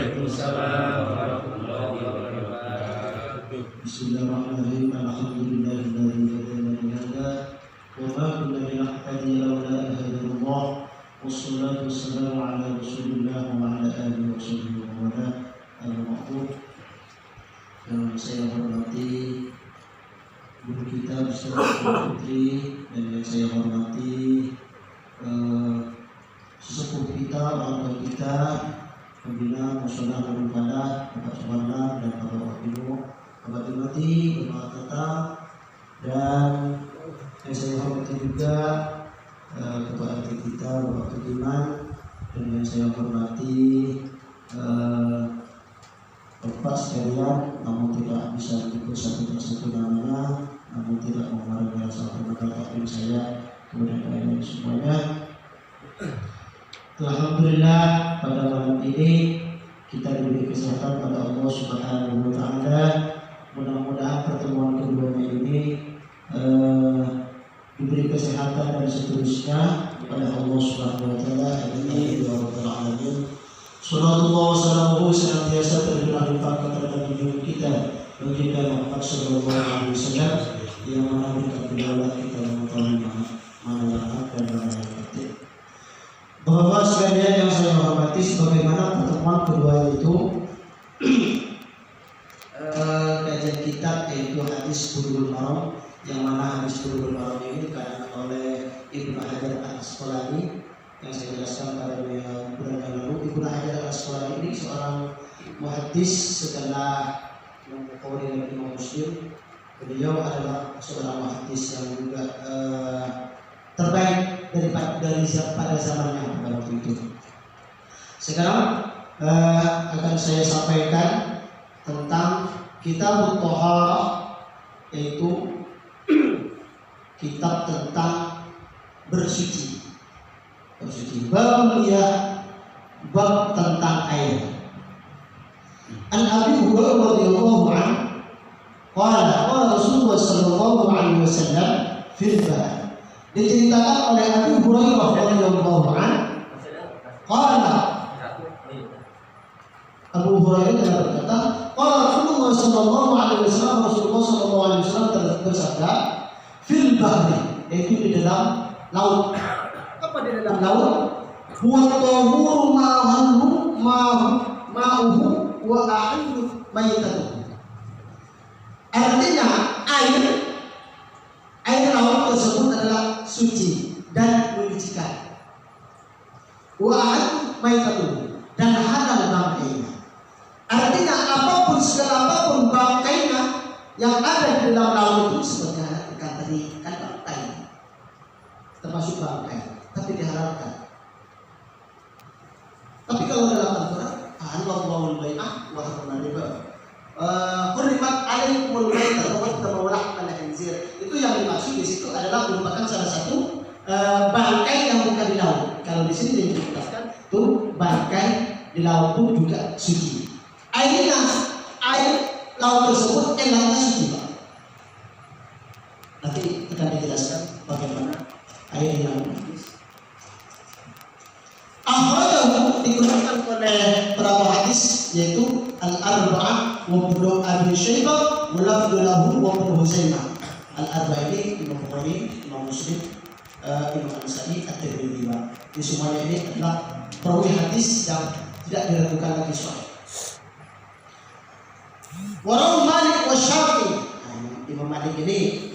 Waalaikumsalam warahmatullahi wabarakatuh. Bismillahirrahmanirrahim. Alhamdulillahilladzi hadana li hadza wa ma kunna linahtadiya laula an hadana wassalatu wassalamu ala Rasulillah wa ala alihi wa sahbihi wa man al-ma'ruf. Yang saya hormati guru kita Ustaz Putri, dan yang saya hormati sesepuh kita, orang kita, pembina Musyola Nurul Falah, Bapak Subhana dan Bapak Ibu, Bapak Timati, Bapak Tata, dan yang saya hormati juga ketua RT kita, Bapak Tukiman, dan yang saya hormati Bapak sekalian, namun tidak bisa menyebut satu persatu namanya, namun tidak memerangi rasa hormat takdim saya kepada kalian semuanya. Alhamdulillah, pada malam ini kita diberi kesehatan pada Allah Subhanahu wa Ta'ala. Mudah-mudahan pertemuan keduanya ini diberi kesehatan dan seterusnya kepada Allah Subhanahu wa Ta'ala. Amin ya rabbal alamin. Sallallahu wasallam senantiasa tercurah limpahkan terhadap diri kita baginda Muhammad sallallahu alaihi wasallam, yang mana beliau kita mengetahui mana yang hak dan mana yang batil. Bapak sekalian yang saya hormati, sebagaimana pertemuan kedua itu kajian kitab yaitu hadis Bulughul Maram, yang mana hadis Bulughul Maram ini dikarenakan oleh Ibnu Hajar Al-Asqalani, yang saya jelaskan pada bulan yang lalu. Ibnu Hajar Al-Asqalani ini seorang muhaddis setelah Bukhari dan Imam Muslim. Beliau adalah seorang muhaddis yang juga terbaik dari pada zamannya pada waktu itu. Sekarang akan saya sampaikan tentang Kitab Thaharah, yaitu kitab tentang bersuci. Bab tentang air. An Abi Hurairah radhiyallahu anhu qala Rasulullah sallallahu alaihi wasallam fil bahr. Diceritakan oleh Abi Hurairah radhiyallahu anhu qala, Abu Hurairah berkata, qala Rasulullah sallallahu alaihi wasallam bersabda fil bahri, yaitu di dalam laut. Apa di dalam laut? Huwa tahuru ma'uhu wa ahillu maytatuhu. Artinya air laut tersebut adalah suci dan menyucikan. Wa ahillu maytatuhu, dan halal bangkainya. Artinya apapun bangkainya yang ada di dalam laut itu, seperti ikan teri, ikan bangkai, termasuk bangkai, tapi dihalalkan. Tapi kalau dalam Al-Quran, Allahul bai'ah wa harrama riba. Qurrimat alaikumul bai'ah wa tamawlah al-khinzir. Itu yang dimaksud di situ adalah merupakan salah satu bangkai yang bukan di laut. Kalau di sini dijelaskan tuh bangkai di laut pun juga suci. Air laut tersebut enaknya suci, Pak. Nanti akan dijelaskan bagaimana air di laut. Akhrajahu, dikeluarkan oleh perawi hadis yaitu Al-Arba'ah wa Ibnu Abi Syaibah wa lafdhu lahu wa Ibnu Huzaimah. Al-Arba'ah ini Imam Bukhari, Imam Muslim, Imam An-Nasa'i, At-Tirmidzi. Ini semuanya ini adalah perawi hadis yang tidak diragukan lagi sahih. Wa Malik wa Syafi'i. Imam Malik ini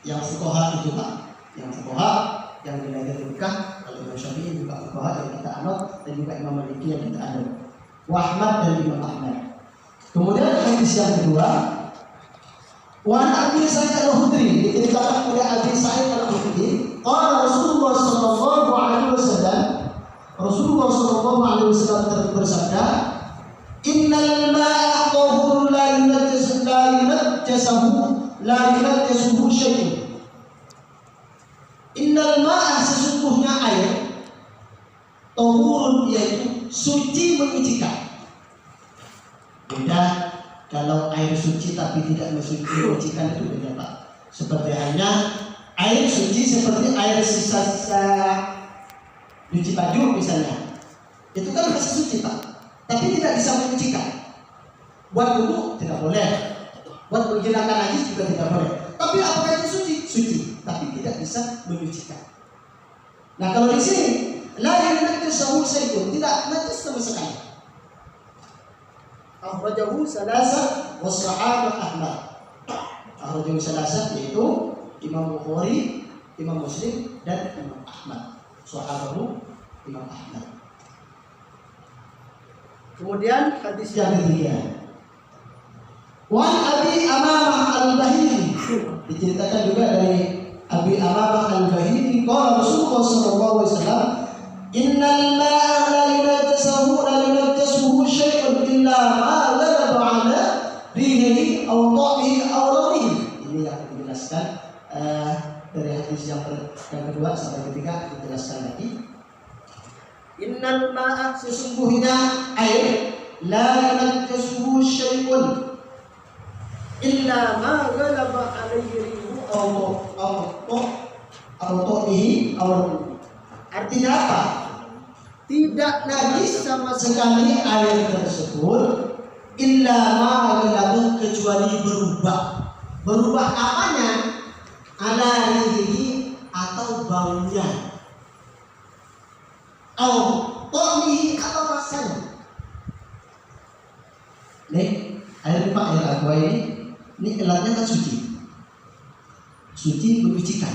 yang fuqaha itu, Pak, yang fuqaha yang belajar fikih. Imam Syafi'i juga fuqaha yang kita anut, dan juga Imam Maliki yang kita anut. Wa Ahmad dan Imam Ahmad. Kemudian hadis yang kedua, wa Abi Sa'id Al-Khudri, diceritakan oleh Abi Sa'id Al-Khudri, qala Rasulullah sallallahu alaihi wasallam bersabda, innal ma'a tahurun la yunajjasuhu syai'un. Innal ma'a, sesungguhnya air, tahurun, yaitu suci menyucikan. Beda kalau air suci tapi tidak menyucikan, itu beda, Pak. Seperti halnya air suci seperti air sisa-sisa cuci baju misalnya, itu kan masih suci, Pak. tapi tidak bisa menyucikan. Buat wudu tidak boleh, buat menghilangkan najis juga tidak boleh. Tapi apakah itu suci? Suci, tapi tidak bisa menyucikan. Nah kalau di sini la yanajjasu syai'un, tidak najis sama sekali. Akhrajahu salasa wa sahabat Ahmad. Akhrajahu salasa yaitu Imam Bukhari, Imam Muslim dan Imam Ahmad. Sahabahu Imam Ahmad. Kemudian hadis yang ketiga. Wan Abi Amamah Al-Bahili, diceritakan juga dari Abi Amamah Al-Bahili, qala Rasulullah sallallahu alaihi wasallam, innal ma'a la yunajjasuhu syai'un illa ma ghalaba 'ala rihihi aw ta'ihi aw lawnihi. Ini yang dijelaskan dari hadis yang kedua sampai ketiga, dijelaskan lagi. Innal ma'a, sesungguhnya air, la yunajjasuhu syai'un illa ma ghalaba alaihi rihu artinya apa? Tidak najis sama sekali air tersebut illa ma ghalaba, kecuali berubah apanya? Ala rihi, atau baunya, atau rasanya. Nih air aqua ini elatnya kan suci menyucikan.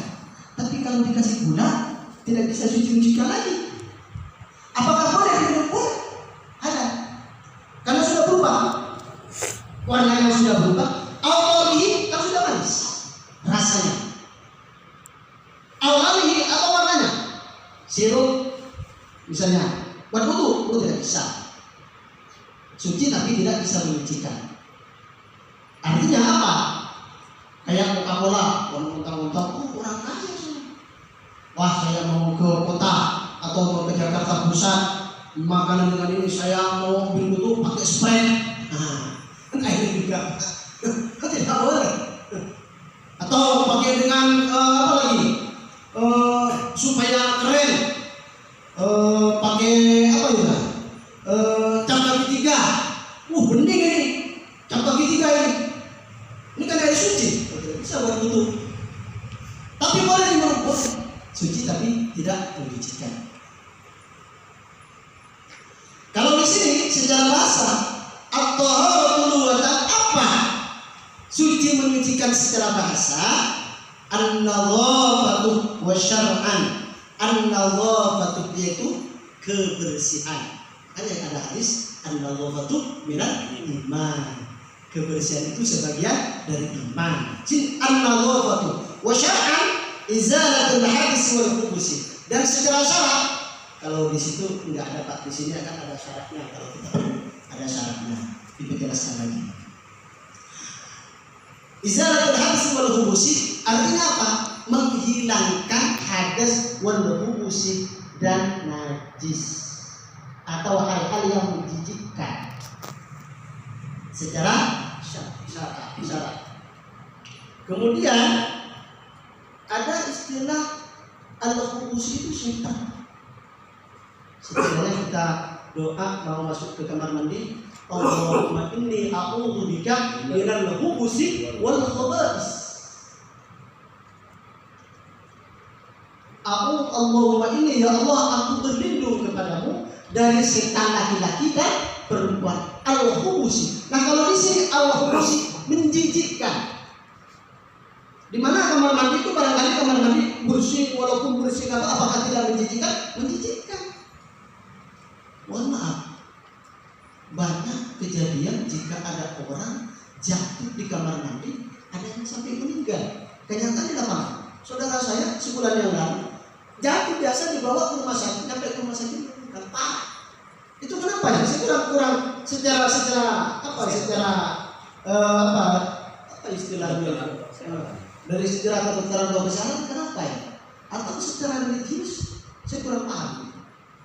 Tapi kalau dikasih gula tidak bisa suci menyucikan lagi. Apakah boleh diminum pun? Ada. Karena sudah berubah, warnanya sudah berubah. Awalnya kan sudah manis rasanya. Awalnya atau warnanya sirup misalnya buat wudu tidak bisa suci, tapi tidak bisa menyucikan. Artinya apa? Kayak Coca-Cola, mentang-mentang orang kaya sih. Wah, saya mau ke kota atau mau ke Jakarta Pusat, makanan dengan ini saya mau ambil wudu pakai spray. Nah, ini juga tidak boleh. Atau pakai dengan apa lagi? Supaya keren. Pakai apa ya? Cap kaki 3. Bening ini. Cap kaki 3 ini. Ini kan air suci, bisa buat wudu. Tapi boleh diminum, suci tapi tidak menyucikan. Kalau di sini secara bahasa, at-taharatu lughatan apa? Suci menyucikan secara bahasa, an-nadhafatu wa syar'an. An-nadhafatu yaitu kebersihan. Hanya ada hadis an-nadhafatu minal iman. Kebersihan itu sebagian dari iman. An-nadhafatu wa syar'an izalatul hadis wal khubusi. Dan secara syarat, kalau di situ enggak ada Pak, di sini akan ada syaratnya. Kalau kita ada syaratnya, dijelaskan lagi. Izalatul hadis wal khubusi artinya apa? Menghilangkan hadas wal khubusi dan najis atau hal-hal yang menjijikkan secara syarat. Kemudian ada istilah al-khubusi itu syaitan. Sebenarnya kita doa mau masuk ke kamar mandi, Allahumma inni a'udzu bika minal khubusi wal khaba'is. Allahumma inni, ya Allah, aku berlindung kepadamu dari setan laki-laki dan perempuan. Al-khubusi. Nah kalau di sini al-khubusi menjijikkan. Di mana kamar mandi itu barangkali kamar mandi bersih, walaupun bersih atau apakah tidak menjijikkan? Menjijikkan. Mohon maaf, banyak kejadian jika ada orang jatuh di kamar mandi, ada yang sampai meninggal. Kenyataan di lapangan. Saudara saya sebulan yang lalu jatuh, biasa dibawa ke rumah sakit, sampai ke rumah sakit meninggal. Itu kenapa ya? Saya kurang secara istilahnya dari sejarah kedokteran atau kesehatan, kenapa ya? Atau secara religius saya kurang paham.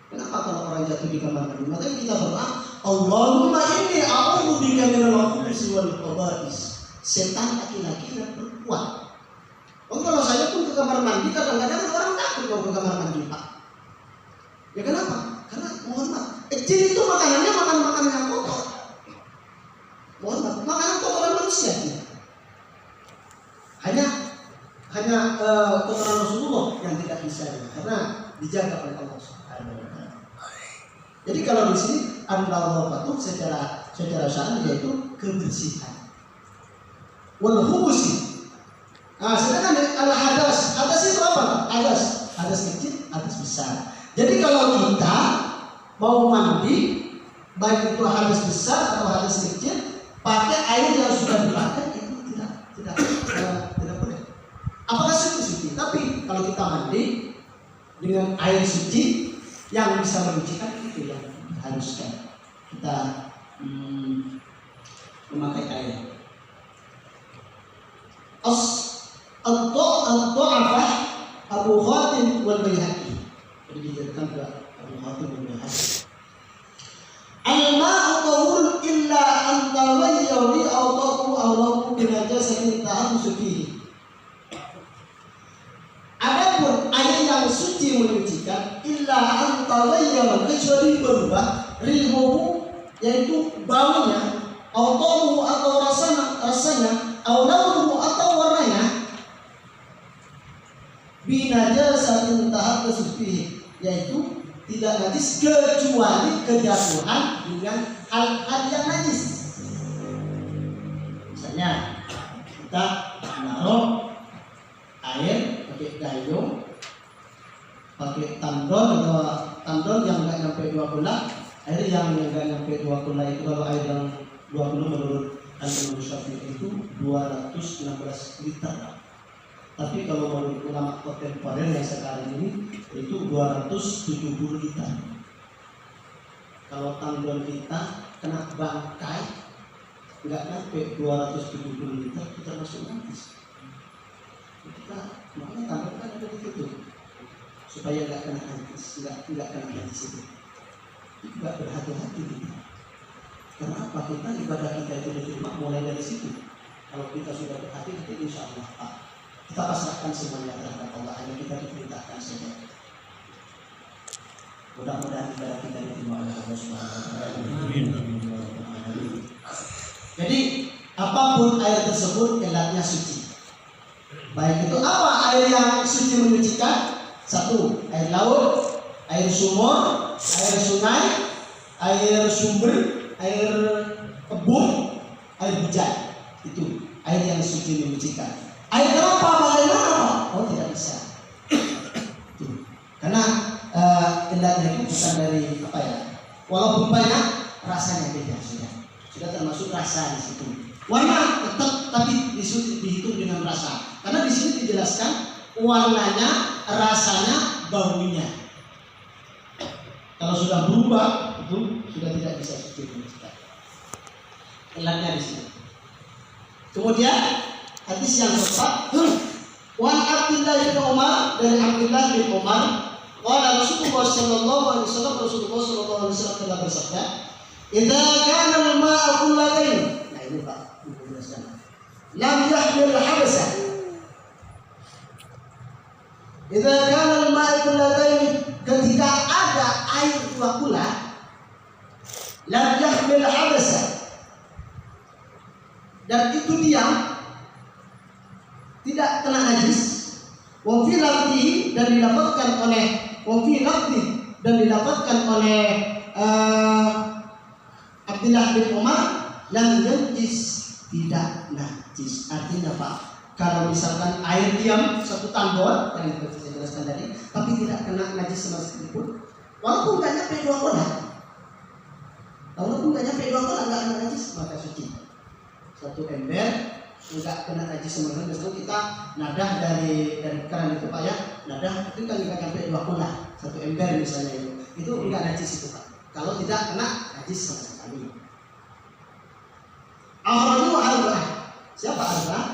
Kenapa kalau orang jatuh di kamar mandi? Makanya kita berdoa, Allahumma inni a'udzu bika minal khubusi wal khaba'is. Setan laki-laki dan perempuan. Kalau saya pun ke kamar mandi, kadang-kadang orang takut mau ke kamar mandi, Pak. Ya kenapa? Karena mohon maaf, jin itu makanannya makan dijaga oleh Allah Subhanahu wa taala. Jadi kalau di sini an-nadhafatu secara syar'i yaitu kebersihan. Wal khubusi. Nah, sedangkan al-hadas, hadas itu apa? Hadas kecil, hadas besar. Jadi kalau kita mau mandi, baik itu hadas besar atau hadas kecil, pakai air yang sudah dipakai itu tidak boleh. Apakah suci? Tapi kalau kita mandi dengan air suci yang bisa menyucikan, itu yang diharuskan kita memakai air. Al-Du'afah Abu Khatim wal Baihaqi. Jadi dijadikan juga Abu Khatim wal Baihaqi. Al-ma'u tahur illa an taghayyara aw taqu aw lahu bi najasatin ta'amusu fihi. Adapun air yang suci menyucikan illa an taghayyara, kecuali berubah rihuhu yaitu baunya, aw taqu atau rasanya, aw lahu atau warnanya, bi najasatin ta'amusu fihi, yaitu tidak najis kecuali kejatuhan dengan hal-hal yang najis. Misalnya kita naruh air pakai gayung, pakai tandon atau tandon yang nggak sampai 2 kula, air yang nggak sampai 2 kula itu, kalau air yang 20 menurut Al-Imam Syafi'i itu 216 liter. Tapi kalau menurut ulama kontemporer yang sekarang ini itu 270 liter. Kalau tandon kita kena bangkai nggak sampai 270 liter, kita masuk najis. Kita makanya tandon kan ada ditutup supaya nggak kena najis, nggak kena najis itu. Nggak berhati-hati kita. Kenapa kita ibadah kita itu diterima mulai dari situ? Kalau kita sudah berhati-hati, insya Allah Pak, kita pasrahkan semuanya terhadap Allah, hanya kita diperintahkan saja. Mudah-mudahan ibadah kita diterima oleh Allah Subhanahu wa taala. Jadi apapun air tersebut kelatnya suci. Baik itu apa air yang suci menyucikan? 1. Air laut, air sumur, air sungai, air sumber, air kebun, air hujan. Itu air yang suci menyucikan. Air apa? Bagaimana Pak? Oh, tidak bisa. Karena kendalanya itu bukan dari apa ya? Walaupun banyak, rasanya beda sudah termasuk rasa di situ. Warna tetap tapi dihitung dengan rasa. Karena di sini dijelaskan warnanya, rasanya, baunya. Kalau sudah berubah itu sudah tidak bisa suci menyucikan. Kendalanya di sini. Kemudian hadis yang keempat, Wan Abdullah bin Umar, dari Abdullah bin Umar, qala Rasulullah sallallahu alaihi wasallam telah bersabda, "Idza kana al-ma'u kullatayn." Nah ini Pak, jelaskan. Lam yahmil habasa. Idza kana al-ma'u kullatayn, ketika ada air 2 kula, lam yahmil habasa, dan itu diam, tidak kena najis. Wa fi lafzi, dan didapatkan oleh Abdullah bin Umar, lam najis, tidak najis. Artinya Pak, kalau misalkan air diam 1 tandon yang saya jelaskan tadi, tapi tidak kena najis sama sekali pun, walaupun nggak nyampe 2 kola, nggak kena najis, maka suci. 1 ember enggak kena najis sama sekali. Misalnya kita nadah dari keran itu Pak ya, nadah itu kan nggak sampai 2 kola, 1 ember misalnya itu enggak najis itu Pak. Kalau tidak kena najis sama sekali. Akhirnya arba'ah. Siapa arba'ah?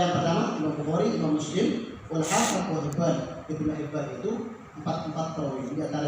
Yang pertama Imam Bukhari, Imam Muslim, wal Hakim, Ibnu Hibban itu 4 perawi. Di antara